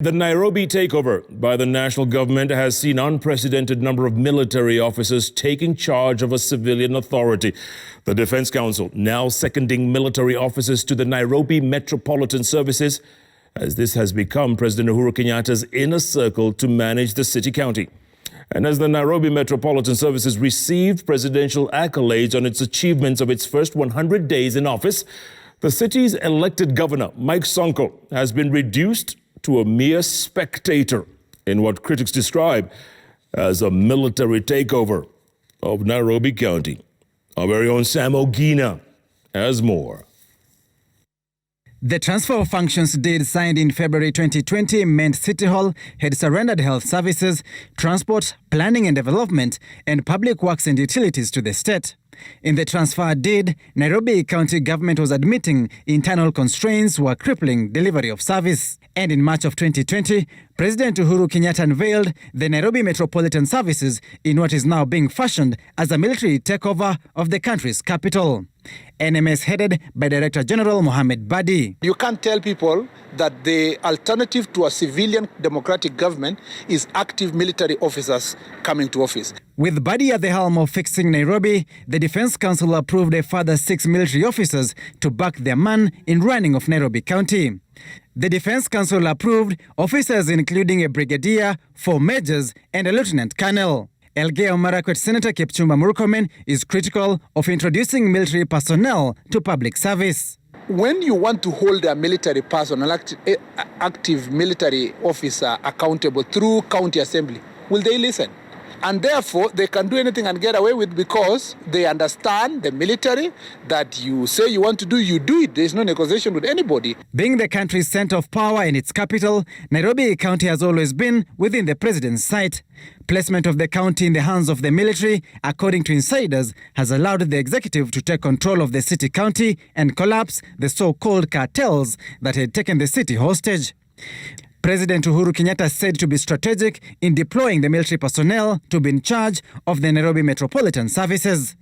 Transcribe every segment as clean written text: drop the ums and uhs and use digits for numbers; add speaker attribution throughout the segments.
Speaker 1: The Nairobi takeover by the national government has seen unprecedented number of military officers taking charge of a civilian authority. The Defense Council now seconding military officers to the Nairobi Metropolitan Services, as this has become President Uhuru Kenyatta's inner circle to manage the city-county. And as the Nairobi Metropolitan Services received presidential accolades on its achievements of its first 100 days in office, the city's elected governor, Sonko, has been reduced to a mere spectator in what critics describe as a military takeover of Nairobi County. Our very own Sam Ogina has more.
Speaker 2: The transfer of functions deed signed in February 2020 meant City Hall had surrendered health services, transport, planning and development, and public works and utilities to the state. In the transfer deed, Nairobi County government was admitting internal constraints were crippling delivery of service. And in March of 2020, President Uhuru Kenyatta unveiled the Nairobi Metropolitan Services in what is now being fashioned as a military takeover of the country's capital. NMS headed by Director General Mohamed Badi.
Speaker 3: You can't tell people that the alternative to a civilian democratic government is active military officers coming to office.
Speaker 2: With Badi at the helm of fixing Nairobi, the Defense Council approved a further 6 military officers to back their man in running of Nairobi County. The Defense Council approved officers including a brigadier, 4 majors and a lieutenant colonel. Elgeyo Marakwet Senator Kipchumba Murkomen is critical of introducing military personnel to public service.
Speaker 3: When you want to hold a military personnel, active military officer accountable through county assembly, will they listen? And therefore, they can do anything and get away with because they understand the military that you say you want to do, you do it. There's no negotiation with anybody.
Speaker 2: Being the country's center of power in its capital, Nairobi County has always been within the president's sight. Placement of the county in the hands of the military, according to insiders, has allowed the executive to take control of the city-county and collapse the so-called cartels that had taken the city hostage. President Uhuru Kenyatta said to be strategic in deploying the military personnel to be in charge of the Nairobi Metropolitan Services.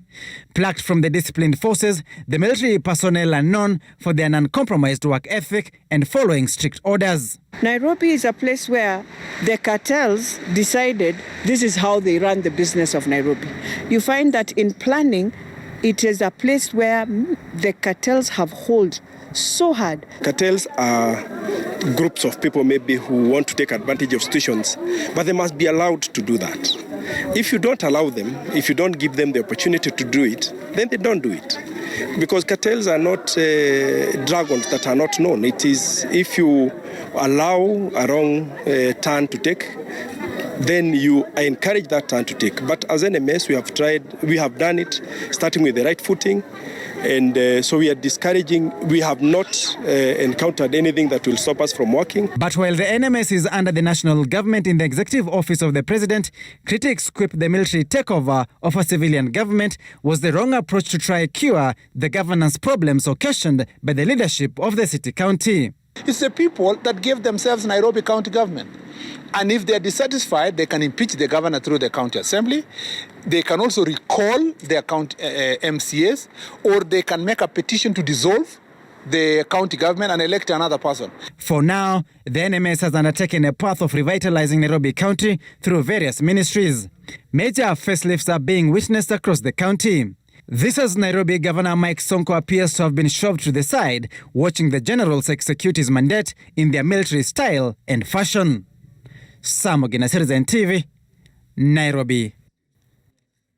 Speaker 2: Plucked from the disciplined forces, the military personnel are known for their uncompromised work ethic and following strict orders.
Speaker 4: Nairobi is a place where the cartels decided this is how they run the business of Nairobi. You find that in planning, it is a place where the cartels have hold so hard.
Speaker 5: Cartels are groups of people maybe who want to take advantage of situations, but they must be allowed to do that. If you don't allow them, if you don't give them the opportunity to do it, then they don't do it. Because cartels are not dragons that are not known. It is if you allow a wrong turn to take, then you encourage that turn to take. But as NMS, we have done it, starting with the right footing. And so we are discouraging, we have not encountered anything that will stop us from working.
Speaker 2: But while the NMS is under the national government in the executive office of the president, critics quip the military takeover of a civilian government was the wrong approach to try cure the governance problems occasioned by the leadership of the city-county.
Speaker 3: It's the people that gave themselves Nairobi County government. And if they are dissatisfied, they can impeach the governor through the county assembly. They can also recall their county MCAs, or they can make a petition to dissolve the county government and elect another person.
Speaker 2: For now, the NMS has undertaken a path of revitalizing Nairobi County through various ministries. Major facelifts are being witnessed across the county. This as Nairobi Governor Sonko appears to have been shoved to the side, watching the generals execute his mandate in their military style and fashion. Sam Ogina, Citizen TV, Nairobi.